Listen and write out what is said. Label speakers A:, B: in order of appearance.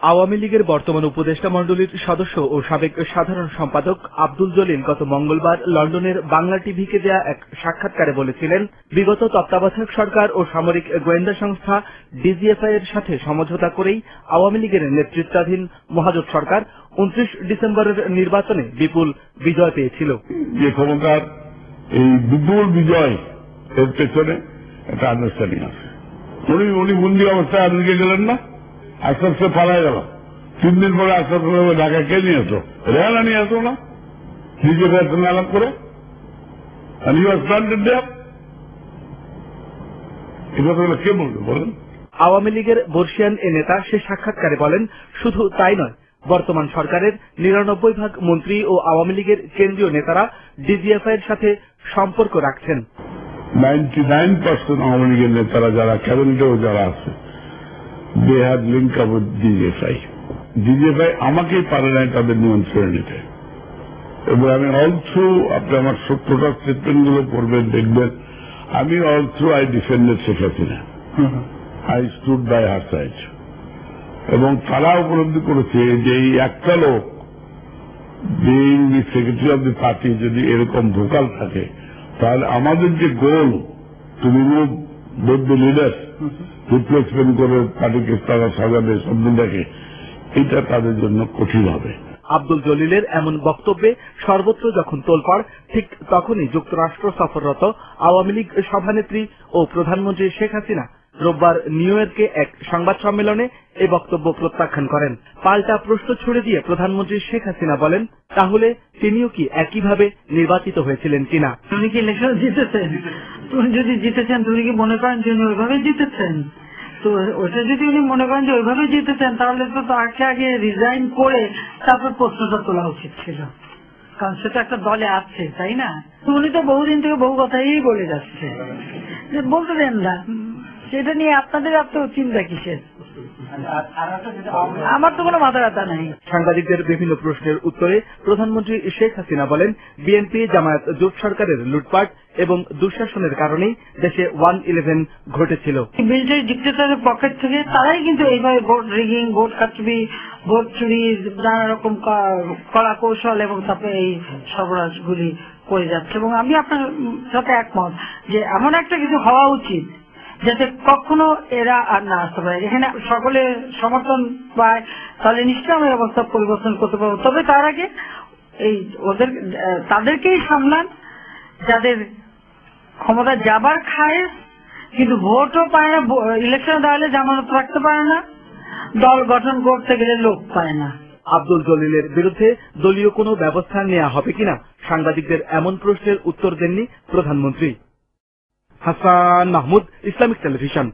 A: আওয়ামী লীগের বর্তমান উপদেষ্টা মণ্ডলীর সদস্য ও সাবেক সাধারণ সম্পাদক আব্দুল জলিল গত মঙ্গলবার লন্ডনের বাংলা টিভিকে দেয়া এক সাক্ষাৎকারে বলেছিলেন, বিগত তত্ত্বাবধায়ক সরকার ও সামরিক গোয়েন্দা সংস্থা ডিজিএফআই এর সাথে সমঝোতা করেই আওয়ামী লীগের নেতৃত্বাধীন মহাজোট সরকার 29 ডিসেম্বরের নির্বাচনে বিপুল বিজয় পেয়েছিল।
B: যে ক্ষমতার এই বিপুল বিজয় এর পেছনে একটা আন্ডারস্ট্যান্ডিং আছে। উনি বন্দী অবস্থায় আমেরিকা গেলেন না, আস্তে আস্তে পালায় গেল। 3 দিন পরে আস্তে আস্তে ঢাকা কে নিয়ে আসো? রেহানা নিয়ে আসো না, নিজে ফেসলা আলাপ করে। কে বলবে বলেন?
A: আওয়ামী লীগের বর্ষিয়ান এ নেতা সে সাক্ষাৎকারে বলেন, শুধু তাই নয়, বর্তমান সরকারের 99% মন্ত্রী ও আওয়ামী লীগের কেন্দ্রীয় নেতারা ডিজিএফআই এর সাথে সম্পর্ক রাখছেন।
B: 99% আওয়ামী লীগের নেতারা যারা ক্যাবিনেটেও যারা আছে, they had link up with DGFI. DGFI আমাকেই পারে নাই তাদের নিয়ন্ত্রণে নিতে। এবং আমি অল থ্রু, আপনি আমার 70টা স্টেটমেন্ট গুলো পড়বেন, দেখবেন আমি all through I defended Sheikh Hasina, I stood by her side. এবং তারা উপলব্ধি করেছে যে এই একটা লোক being the secretary of the party যদি এরকম ভোকাল থাকে, তাহলে আমাদের যে goal to remove both the leaders, replacement করে পার্টিকে তারা সাজাবে সবদিনটাকে, এটা তাদের জন্য কঠিন হবে।
A: আব্দুল জলিলের এমন বক্তব্যে সর্বত্র যখন তোলপাড়, ঠিক তখনই যুক্তরাষ্ট্র সফররত আওয়ামী লীগ সভানেত্রী ও প্রধানমন্ত্রী শেখ হাসিনা রোববার নিউ ইয়র্কে এক সংবাদ সম্মেলনে এ বক্তব্য প্রত্যাখ্যান করেন। পাল্টা প্রশ্ন ছুড়ে দিয়ে প্রধানমন্ত্রী শেখ হাসিনা বলেন, তাহলে তিনিও কি একইভাবে নির্বাচিত হয়েছিলেন কিনা?
C: উনি কি ইলেকশন জিতেছেন? উনি যদি জিতেছেন, উনি কি মনে করেন যে উনি ওইভাবে জিতেছেন? তো ওটা যদি উনি মনে করেন যে ওইভাবে জিতেছেন, তাহলে তো তাকে আগে রিজাইন করে তারপর প্রশ্নটা তোলা উচিত ছিল, কারণ সেটা একটা দলে আছে, তাই না? উনি তো বহুদিন থেকে বহু কথাই বলে যাচ্ছে, বলতে দেন না। সেটা নিয়ে আপনাদের এত চিন্তা কিসের? আমার তো কোনো মাথা ব্যথা নাই।
A: সাংবাদিকদের বিভিন্ন প্রশ্নের উত্তরে প্রধানমন্ত্রী শেখ হাসিনা বলেন, বিএনপি জামায়াত জোট সরকারের লুটপাট এবং দুঃশাসনের কারণেই দেশে 1-11 ঘটেছিল।
C: মিলিটারি ডিক্টেটরের পকেট থেকে তারাই কিন্তু এইভাবে ভোট রিগিং, ভোট কারচুপি, ভোট চুরি, নানা রকম কলা কৌশল এবং তারপরে এই সর্বনাশগুলি করে যাচ্ছে। এবং আমি আপনার সাথে একমত যে এমন একটা কিছু হওয়া উচিত যাতে কখনো এরা আর না আসতে পারে। এখানে সকলে সমর্থন পায়, তাহলে নিশ্চয়ই আমরা অবস্থা পরিবর্তন করতে পারবো। তবে তার আগে এই তাদেরকেই সামলান যাদের ক্ষমতা যাবার খায়, কিন্তু ভোটও পায় না, ইলেকশন দাঁড়ালে জামানত রাখতে পারে না, দল গঠন করতে গেলে লোক পায় না।
A: আব্দুল জলিলের বিরুদ্ধে দলীয় কোনো ব্যবস্থা নেওয়া হবে কিনা সাংবাদিকদের এমন প্রশ্নের উত্তর দেননি প্রধানমন্ত্রী। Hasan Mahmud, Islamic television.